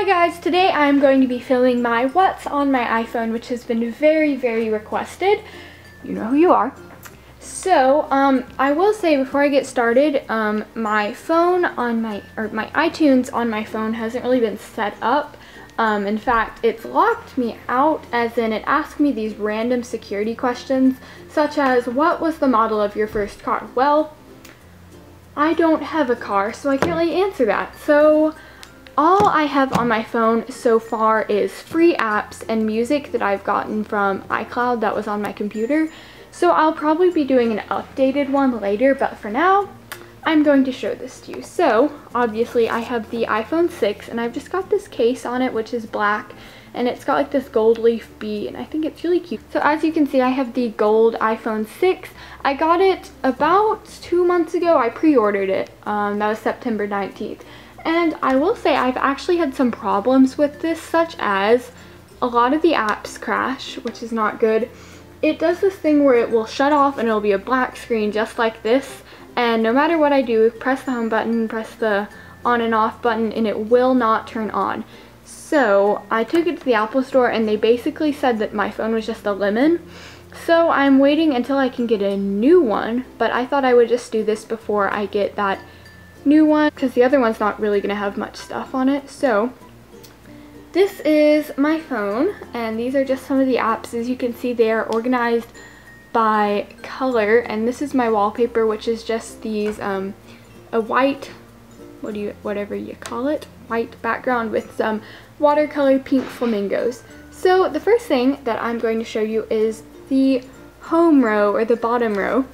Hi guys, today I'm going to be filming my what's on my iPhone, which has been very requested. You know who you are. So, I will say before I get started, my phone on my iTunes on my phone hasn't really been set up. In fact, it's locked me out, as in it asked me these random security questions, such as, what was the model of your first car? Well, I don't have a car, so I can't really answer that. So, all I have on my phone so far is free apps and music that I've gotten from iCloud that was on my computer. So I'll probably be doing an updated one later, but for now, I'm going to show this to you. So, obviously I have the iPhone 6 and I've just got this case on it, which is black, and it's got like this gold leaf bee, and I think it's really cute. So as you can see, I have the gold iPhone 6. I got it about 2 months ago. I pre-ordered it. That was September 19th. And I will say I've actually had some problems with this, such as a lot of the apps crash, which is not good. It does this thing where it will shut off and it'll be a black screen just like this, and no matter what I do, press the home button, press the on and off button, and it will not turn on. So I took it to the Apple store and they basically said that my phone was just a lemon. So I'm waiting until I can get a new one, but I thought I would just do this before I get that new one, because the other one's not really going to have much stuff on it. So this is my phone, and these are just some of the apps. As you can see, they are organized by color, and this is my wallpaper, which is just these a white, whatever you call it, white background with some watercolor pink flamingos. So the first thing that I'm going to show you is the home row, or the bottom row,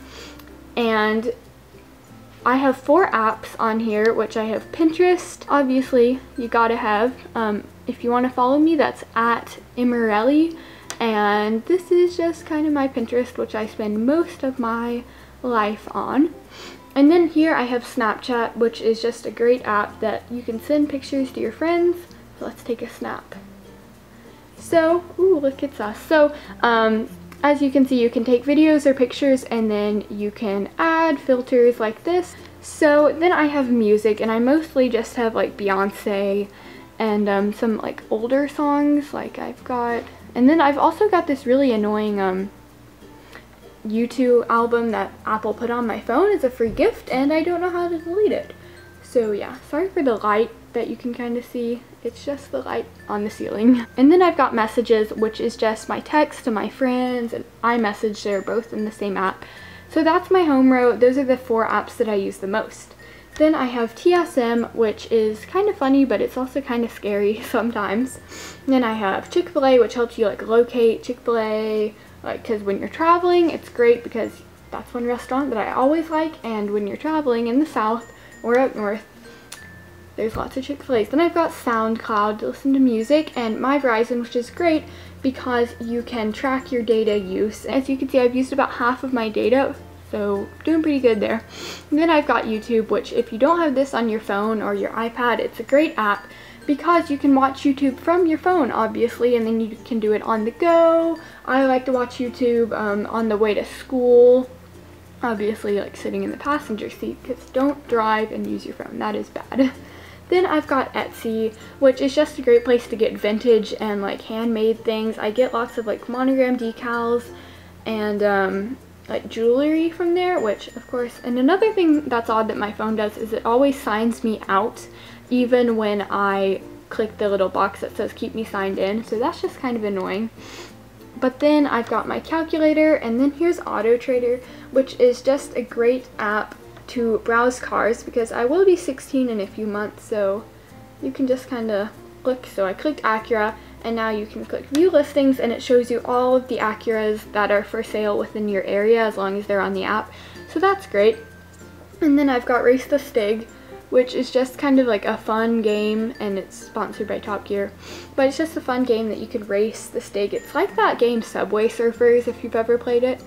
and I have 4 apps on here, which I have Pinterest. Obviously, you gotta have. If you want to follow me, that's at Emery, and this is just kind of my Pinterest, which I spend most of my life on. And then here I have Snapchat, which is just a great app that you can send pictures to your friends. So let's take a snap. So, ooh, look, it's us. So, as you can see, you can take videos or pictures, and then you can add filters like this. So then I have music, and I mostly just have like Beyonce and some like older songs like I've got. And then I've also got this really annoying U2 album that Apple put on my phone as a free gift, and I don't know how to delete it. So yeah, sorry for the light that you can kind of see. It's just the light on the ceiling. And then I've got messages, which is just my text to my friends, and iMessage. They're both in the same app. So that's my home row. Those are the 4 apps that I use the most. Then I have TSM, which is kind of funny, but it's also kind of scary sometimes. And then I have Chick-fil-A, which helps you like locate Chick-fil-A, like, because when you're traveling, it's great because that's one restaurant that I always like, and when you're traveling in the South or up north, there's lots of Chick-fil-A's. Then I've got SoundCloud to listen to music, and my Verizon, which is great because you can track your data use. As you can see, I've used about half of my data, so doing pretty good there. And then I've got YouTube, which if you don't have this on your phone or your iPad, it's a great app because you can watch YouTube from your phone, obviously, and then you can do it on the go. I like to watch YouTube on the way to school. Obviously, like sitting in the passenger seat, because don't drive and use your phone. That is bad. Then I've got Etsy, which is just a great place to get vintage and like handmade things. I get lots of like monogram decals and like jewelry from there, which of course, and another thing that's odd that my phone does is it always signs me out even when I click the little box that says keep me signed in. So that's just kind of annoying. But then I've got my calculator, and then here's Auto Trader, which is just a great app to browse cars because I will be 16 in a few months, so you can just kind of look. So I clicked Acura, and now you can click view listings, and it shows you all of the Acuras that are for sale within your area as long as they're on the app. So that's great. And then I've got Race the Stig, which is just kind of like a fun game, and it's sponsored by Top Gear, but it's just a fun game that you could race the Stig. It's like that game Subway Surfers, if you've ever played it.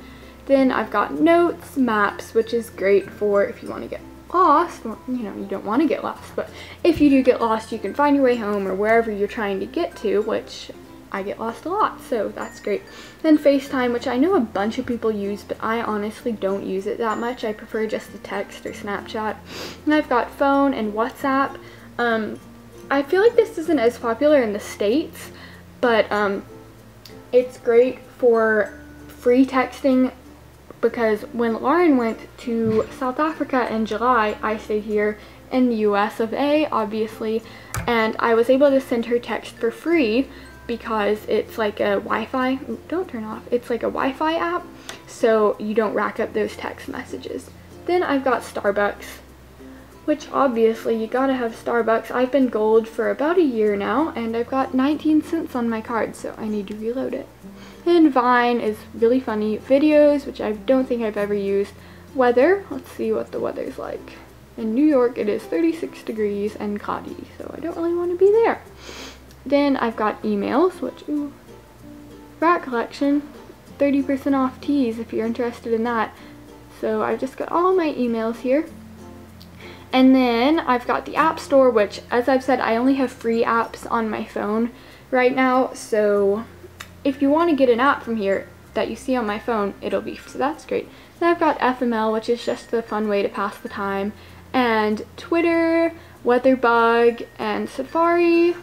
Then I've got Notes, Maps, which is great for if you want to get lost. Well, you know, you don't want to get lost, but if you do get lost, you can find your way home or wherever you're trying to get to, which I get lost a lot, so that's great. Then FaceTime, which I know a bunch of people use, but I honestly don't use it that much. I prefer just the text or Snapchat. And I've got phone and WhatsApp. I feel like this isn't as popular in the States, but it's great for free texting, because when Lauren went to South Africa in July, I stayed here in the US of A, obviously, and I was able to send her text for free because it's like a Wi-Fi, don't turn off, it's like a Wi-Fi app, so you don't rack up those text messages. Then I've got Starbucks, which obviously you gotta have Starbucks. I've been gold for about a year now, and I've got 19 cents on my card, so I need to reload it. And Vine is really funny. Videos, which I don't think I've ever used. Weather, let's see what the weather's like. In New York, it is 36 degrees and cloudy, so I don't really want to be there. Then I've got emails, which, ooh, rat collection, 30% off teas if you're interested in that. So I've just got all my emails here. And then I've got the App Store, which, as I've said, I only have free apps on my phone right now. So if you want to get an app from here that you see on my phone, it'll be, so that's great. Then I've got FML, which is just a fun way to pass the time. And Twitter, Weatherbug, and Safari.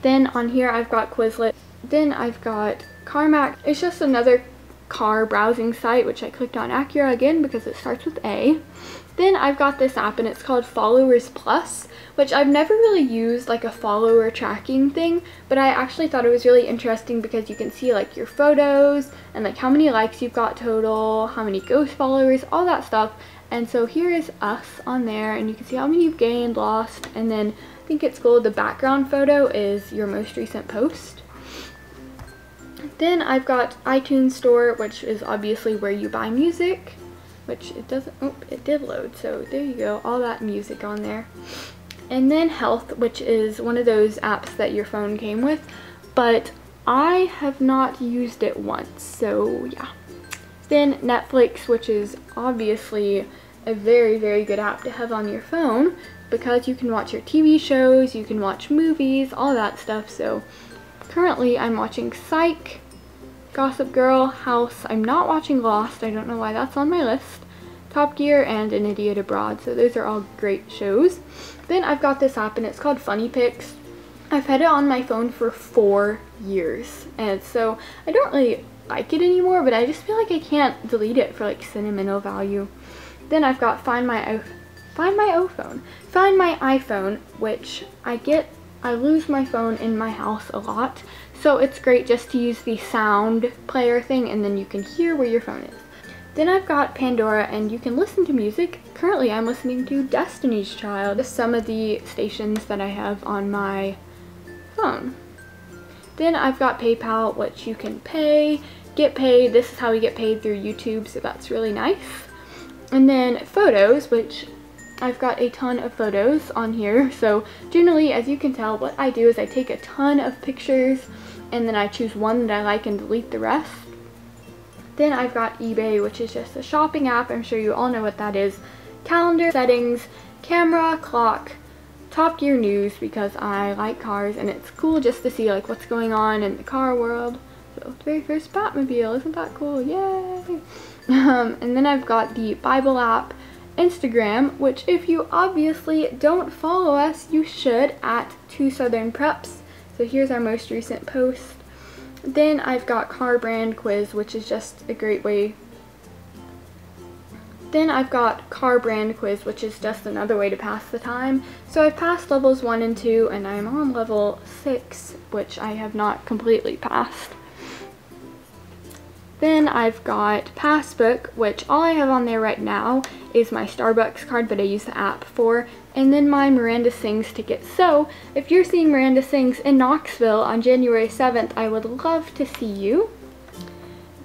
Then on here I've got Quizlet. Then I've got CarMax. It's just another car browsing site, which I clicked on Acura again because it starts with A. Then I've got this app, and it's called Followers Plus, which I've never really used like a follower tracking thing, but I actually thought it was really interesting because you can see like your photos and like how many likes you've got total, how many ghost followers, all that stuff. And so here is us on there, and you can see how many you've gained, lost, and then I think it's cool, the background photo is your most recent post. Then I've got iTunes Store, which is obviously where you buy music, which it doesn't, oh, it did load, so there you go, all that music on there. And then Health, which is one of those apps that your phone came with, but I have not used it once, so yeah. Then Netflix, which is obviously a very, very good app to have on your phone because you can watch your TV shows, you can watch movies, all that stuff. So currently I'm watching Psych, Gossip Girl, House. I'm not watching Lost, I don't know why that's on my list. Top Gear and An Idiot Abroad, so those are all great shows. Then I've got this app, and it's called Funny Pics. I've had it on my phone for 4 years, and so I don't really like it anymore, but I just feel like I can't delete it for like sentimental value. Then I've got Find My iPhone, which I lose my phone in my house a lot, so it's great just to use the sound player thing, and then you can hear where your phone is. Then I've got Pandora, and you can listen to music. Currently I'm listening to Destiny's Child, some of the stations that I have on my phone. Then I've got PayPal, which you can get paid. This is how we get paid through YouTube, so that's really nice. And then Photos, which I've got a ton of photos on here. So generally, as you can tell, what I do is I take a ton of pictures, and then I choose one that I like and delete the rest. Then I've got eBay, which is just a shopping app. I'm sure you all know what that is. Calendar, settings, camera, clock, Top Gear news, because I like cars and it's cool just to see like what's going on in the car world. So the very first Batmobile, isn't that cool? Yay! And then I've got the Bible app, Instagram, which if you obviously don't follow us, you should, at TwoSouthernPreps. So here's our most recent post. Then I've got Car Brand Quiz, which is just a great way. Then I've got Car Brand Quiz, which is just another way to pass the time. So I've passed levels 1 and 2, and I'm on level 6, which I have not completely passed. Then I've got Passbook, which all I have on there right now is my Starbucks card, but I use the app for, and then my Miranda Sings ticket. So if you're seeing Miranda Sings in Knoxville on January 7th, I would love to see you.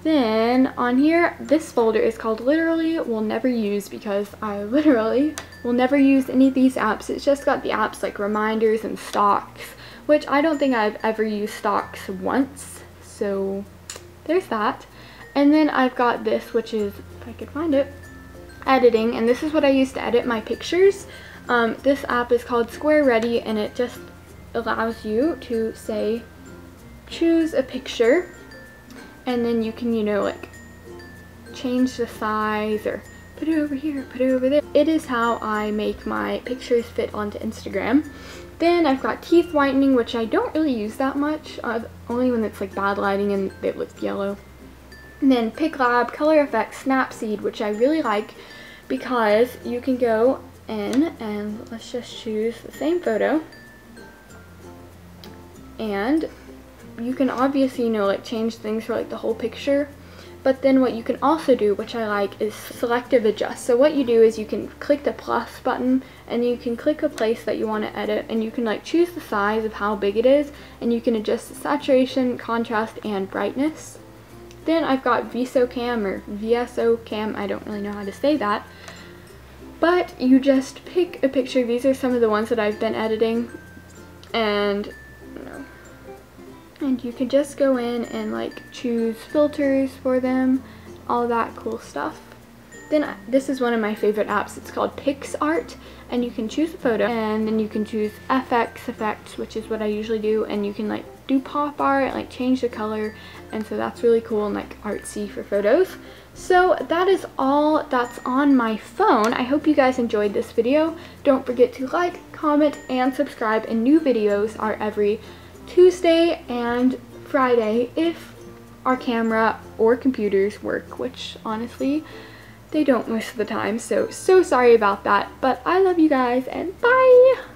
Then on here, this folder is called Literally Will Never Use, because I literally will never use any of these apps. It's just got the apps like Reminders and Stocks, which I don't think I've ever used Stocks once. So there's that. And then I've got this, which is, if I could find it, Editing, and this is what I use to edit my pictures. This app is called Square Ready, and it just allows you to say, choose a picture, and then you can, you know, like change the size or put it over here, put it over there. It is how I make my pictures fit onto Instagram. Then I've got teeth whitening, which I don't really use that much, only when it's like bad lighting and it looks yellow. And then PicLab, Color Effects, Snapseed, which I really like because you can go in and let's just choose the same photo. And you can obviously, you know, like change things for like the whole picture. But then what you can also do, which I like, is selective adjust. So what you do is you can click the plus button and you can click a place that you want to edit, and you can like choose the size of how big it is, and you can adjust the saturation, contrast, and brightness. Then I've got VSOCAM or VSOCAM, I don't really know how to say that. But you just pick a picture. These are some of the ones that I've been editing, and you can just go in and like choose filters for them, all that cool stuff. Then this is one of my favorite apps. It's called PixArt, and you can choose a photo and then you can choose FX effects, which is what I usually do, and you can like do pop art and like change the color, and so that's really cool and like artsy for photos. So that is all that's on my phone. I hope you guys enjoyed this video. Don't forget to like, comment, and subscribe, and new videos are every Tuesday and Friday if our camera or computers work, which honestly they don't most of the time, so sorry about that, but I love you guys and bye.